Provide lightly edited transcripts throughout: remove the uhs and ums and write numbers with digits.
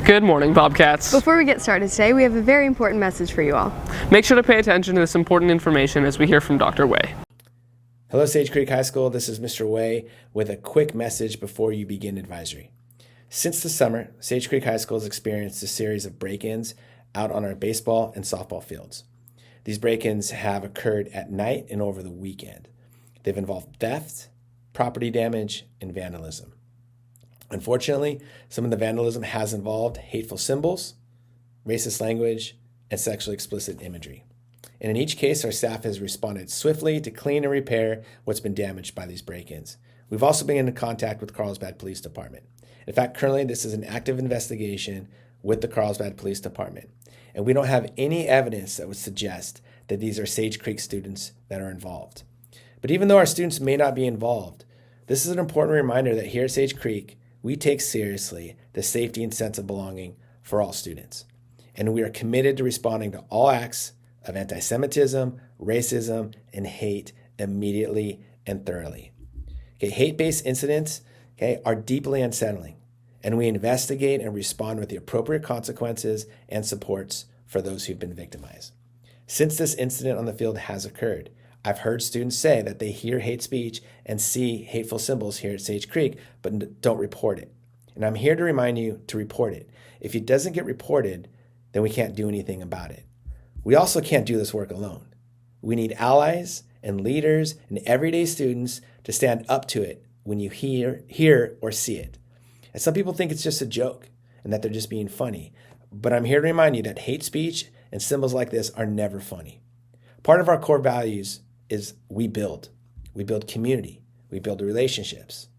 Good morning, Bobcats. Before we get started today, we have a very important message for you all. Make sure to pay attention to this important information as we hear from Dr. Way. Hello, Sage Creek High School. This is Mr. Way with a quick message before you begin advisory. Since the summer, Sage Creek High School has experienced a series of break-ins out on our baseball and softball fields. These break-ins have occurred at night and over the weekend. They've involved theft, property damage, and vandalism. Unfortunately, some of the vandalism has involved hateful symbols, racist language, and sexually explicit imagery. And in each case, our staff has responded swiftly to clean and repair what's been damaged by these break-ins. We've also been in contact with Carlsbad Police Department. In fact, currently this is an active investigation with the Carlsbad Police Department. And we don't have any evidence that would suggest that these are Sage Creek students that are involved. But even though our students may not be involved, this is an important reminder that here at Sage Creek, we take seriously the safety and sense of belonging for all students. And we are committed to responding to all acts of anti-Semitism, racism, and hate immediately and thoroughly. Hate-based incidents are deeply unsettling, and we investigate and respond with the appropriate consequences and supports for those who've been victimized. Since this incident on the field has occurred, I've heard students say that they hear hate speech and see hateful symbols here at Sage Creek, but don't report it. And I'm here to remind you to report it. If it doesn't get reported, then we can't do anything about it. We also can't do this work alone. We need allies and leaders and everyday students to stand up to it when you hear or see it. And some people think it's just a joke and that they're just being funny. But I'm here to remind you that hate speech and symbols like this are never funny. Part of our core values is we build community, we build relationships.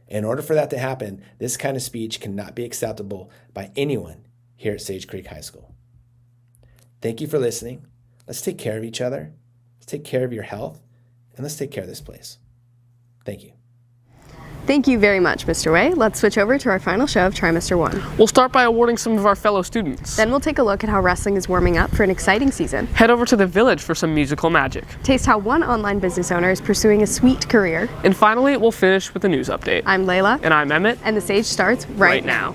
In order for that to happen, this kind of speech cannot be acceptable by anyone here at Sage Creek High School. Thank you for listening. Let's take care of each other. Let's take care of your health, and let's take care of this place. Thank you. Thank you very much, Mr. Way. Let's switch over to our final show of Trimester 1. We'll start by awarding some of our fellow students. Then we'll take a look at how wrestling is warming up for an exciting season. Head over to the village for some musical magic. Taste how one online business owner is pursuing a sweet career. And finally, we'll finish with a news update. I'm Leila. And I'm Emmet. And the Sage starts right now.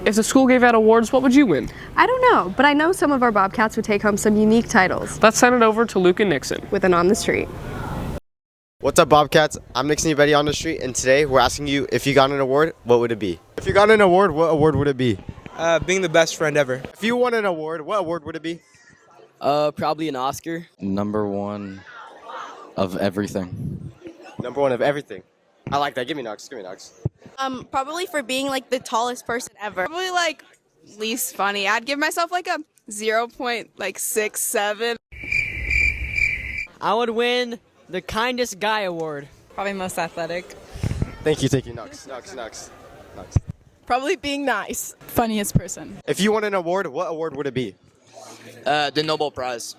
If the school gave out awards, what would you win? I don't know, but I know some of our Bobcats would take home some unique titles. Let's send it over to Luke and Nixon with an On the Street. What's up, Bobcats? I'm Nixon Ebete on the street, and today we're asking you if you got an award, what would it be? If you got an award, what award would it be? Being the best friend ever. If you won an award, what award would it be? Probably an Oscar. Number one of everything. Number one of everything. I like that. Give me Knox. Probably for being like the tallest person ever. Probably like least funny. I'd give myself like a 0.67. I would win the kindest guy award. Probably most athletic. Thank you, Knox. Probably being nice. Funniest person. If you won an award, what award would it be? The Nobel Prize.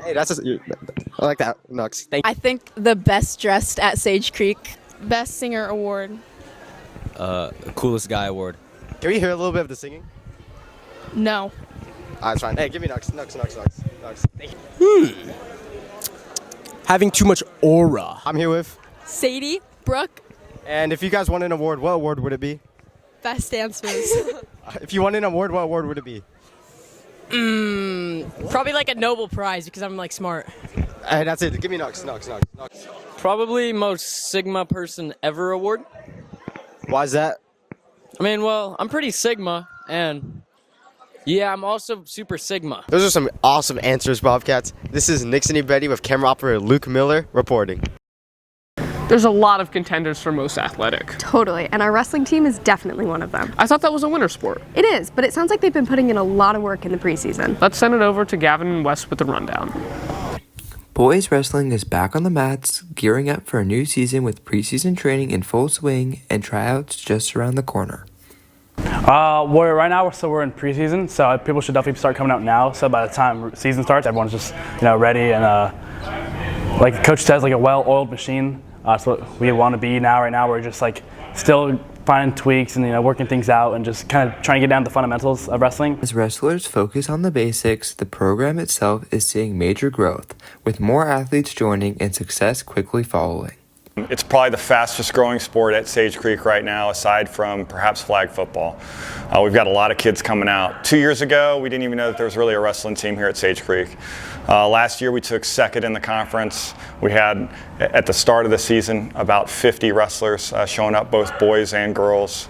Hey, I like that, Knox. Thank you. I think the best dressed at Sage Creek. Best singer award. Coolest guy award. Can we hear a little bit of the singing? No. That's fine. Hey, give me Knox. Thank you. Having too much aura. I'm here with. Sadie, Brooke, And if you guys won an award, what award would it be? best dancers. If you won an award, what award would it be? Probably like a Nobel Prize because I'm like smart. Hey, that's it. Give me Knox. Probably most Sigma person ever award. Why is that? I mean, well, I'm pretty Sigma, and yeah, I'm also super Sigma. Those are some awesome answers, Bobcats. This is Nixon Ebete with camera operator Luke Miller reporting. There's a lot of contenders for most athletic. Totally, and our wrestling team is definitely one of them. I thought that was a winter sport. It is, but it sounds like they've been putting in a lot of work in the preseason. Let's send it over to Gavin and Wes with the rundown. Boys wrestling is back on the mats, gearing up for a new season with preseason training in full swing and tryouts just around the corner. Right now we're in preseason, so people should definitely start coming out now. So by the time season starts, everyone's just ready and like the coach says, like a well-oiled machine. That's what we want to be now. Right now we're just like still finding tweaks and working things out and just kind of trying to get down to the fundamentals of wrestling. As wrestlers focus on the basics, the program itself is seeing major growth, with more athletes joining and success quickly following. It's probably the fastest growing sport at Sage Creek right now, aside from perhaps flag football. We've got a lot of kids coming out. 2 years ago, we didn't even know that there was really a wrestling team here at Sage Creek. Last year, we took second in the conference. We had, at the start of the season, about 50 wrestlers showing up, both boys and girls.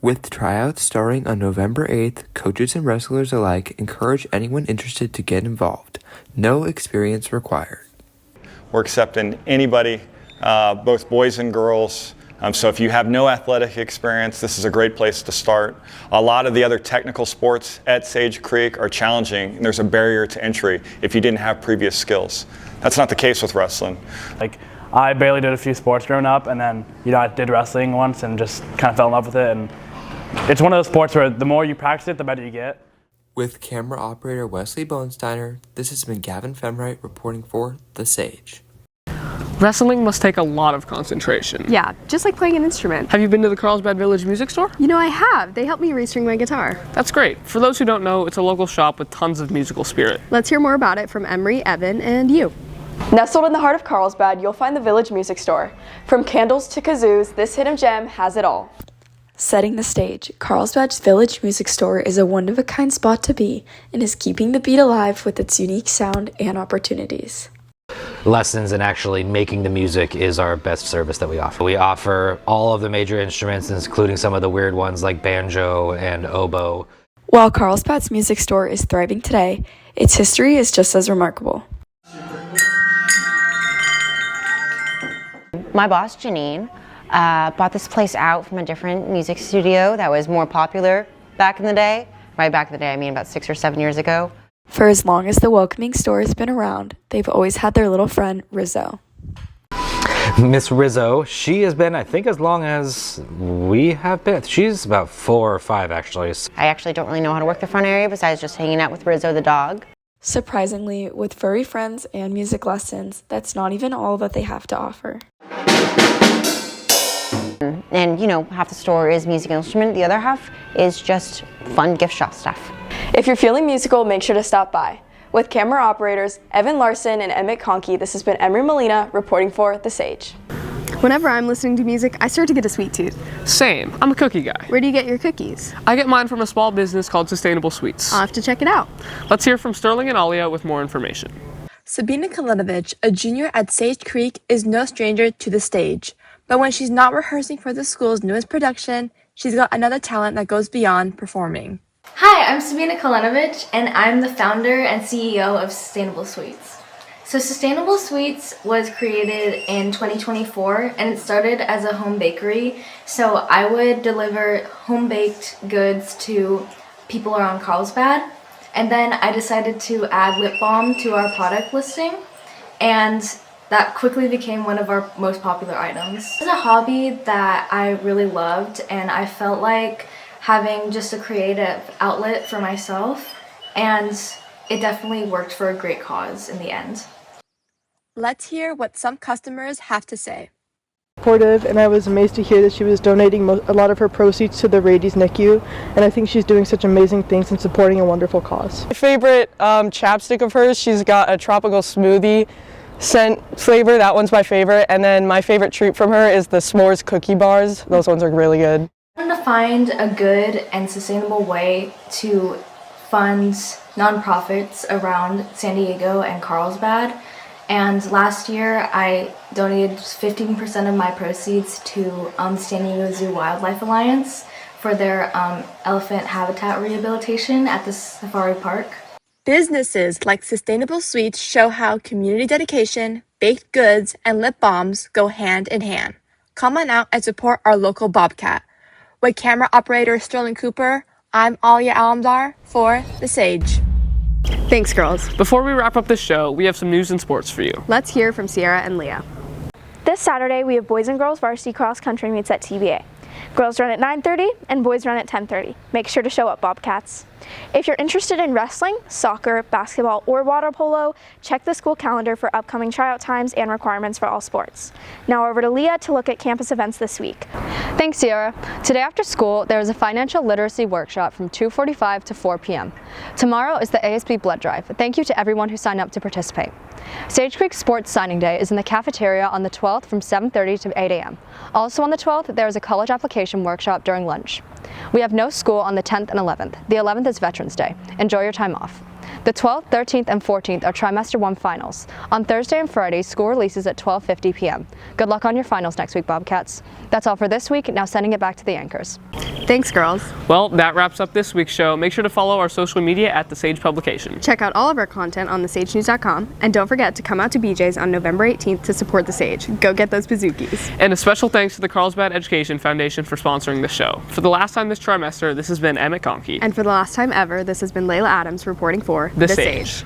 With tryouts starting on November 8th, coaches and wrestlers alike encourage anyone interested to get involved. No experience required. We're accepting anybody, both boys and girls. So if you have no athletic experience, this is a great place to start. A lot of the other technical sports at Sage Creek are challenging, and there's a barrier to entry if you didn't have previous skills. That's not the case with wrestling. Like, I barely did a few sports growing up, and then I did wrestling once and just kind of fell in love with it. And it's one of those sports where the more you practice it, the better you get. With camera operator Wesley Bodensteiner, this has been Gavin Femrite reporting for The Sage. Wrestling must take a lot of concentration. Yeah, just like playing an instrument. Have you been to the Carlsbad Village Music Store? I have. They helped me restring my guitar. That's great. For those who don't know, it's a local shop with tons of musical spirit. Let's hear more about it from Emry, Evan, and you. Nestled in the heart of Carlsbad, you'll find the Village Music Store. From candles to kazoos, this hidden gem has it all. Setting the stage, Carlsbad's Village Music Store is a one-of-a-kind spot to be and is keeping the beat alive with its unique sound and opportunities. Lessons and actually making the music is our best service that we offer. We offer all of the major instruments, including some of the weird ones like banjo and oboe. While Carlsbad's music store is thriving today, its history is just as remarkable. My boss, Janine, bought this place out from a different music studio that was more popular back in the day. Right back in the day, I mean about 6 or 7 years ago. For as long as the welcoming store has been around, they've always had their little friend, Rizzo. Miss Rizzo, she has been, I think, as long as we have been. She's about 4 or 5, actually. I actually don't really know how to work the front area besides just hanging out with Rizzo the dog. Surprisingly, with furry friends and music lessons, that's not even all that they have to offer. And, half the store is music instrument, the other half is just fun gift shop stuff. If you're feeling musical, make sure to stop by. With camera operators Evan Larson and Emmet Conkey, this has been Emry Molina reporting for The Sage. Whenever I'm listening to music, I start to get a sweet tooth. Same. I'm a cookie guy. Where do you get your cookies? I get mine from a small business called Sustainable Sweets. I'll have to check it out. Let's hear from Sterling and Alya with more information. Sabina Kalinovich, a junior at Sage Creek, is no stranger to the stage. But when she's not rehearsing for the school's newest production, she's got another talent that goes beyond performing. Hi, I'm Sabina Kalinovich, and I'm the founder and CEO of Sustainable Sweets. So Sustainable Sweets was created in 2024, and it started as a home bakery. So I would deliver home-baked goods to people around Carlsbad, and then I decided to add lip balm to our product listing, and that quickly became one of our most popular items. It was a hobby that I really loved, and I felt like having just a creative outlet for myself, and it definitely worked for a great cause in the end. Let's hear what some customers have to say. Supportive, and I was amazed to hear that she was donating a lot of her proceeds to the Rady's NICU, and I think she's doing such amazing things and supporting a wonderful cause. My favorite chapstick of hers, she's got a tropical smoothie scent flavor. That one's my favorite, and then my favorite treat from her is the s'mores cookie bars. Those ones are really good. I wanted to find a good and sustainable way to fund nonprofits around San Diego and Carlsbad. And last year I donated 15% of my proceeds to San Diego Zoo Wildlife Alliance for their elephant habitat rehabilitation at the safari park. Businesses like Sustainable Sweets show how community dedication, baked goods, and lip balms go hand in hand. Come on out and support our local Bobcat. With camera operator Sterling Cooper, I'm Alya Alemdar for The Sage. Thanks, girls. Before we wrap up this show, we have some news and sports for you. Let's hear from Sierra and Leah. This Saturday, we have boys and girls varsity cross country meets at TBA. Girls run at 9:30 and boys run at 10:30. Make sure to show up, Bobcats. If you're interested in wrestling, soccer, basketball, or water polo, check the school calendar for upcoming tryout times and requirements for all sports. Now over to Leah to look at campus events this week. Thanks, Sierra. Today after school, there is a financial literacy workshop from 2:45 to 4 p.m. Tomorrow is the ASB blood drive. Thank you to everyone who signed up to participate. Sage Creek Sports Signing Day is in the cafeteria on the 12th from 7:30 to 8 a.m. Also on the 12th, there is a college application workshop during lunch. We have no school on the 10th and 11th. The 11th is Veterans Day. Enjoy your time off. The 12th, 13th, and 14th are Trimester 1 finals. On Thursday and Friday, school releases at 12:50 p.m. Good luck on your finals next week, Bobcats. That's all for this week. Now sending it back to the anchors. Thanks, girls. Well, that wraps up this week's show. Make sure to follow our social media at The Sage Publication. Check out all of our content on thesagenews.com, and don't forget to come out to BJ's on November 18th to support The Sage. Go get those bazookies. And a special thanks to the Carlsbad Education Foundation for sponsoring the show. For the last time this trimester, this has been Emmet Conkey. And for the last time ever, this has been Leila Adams reporting for The Sage.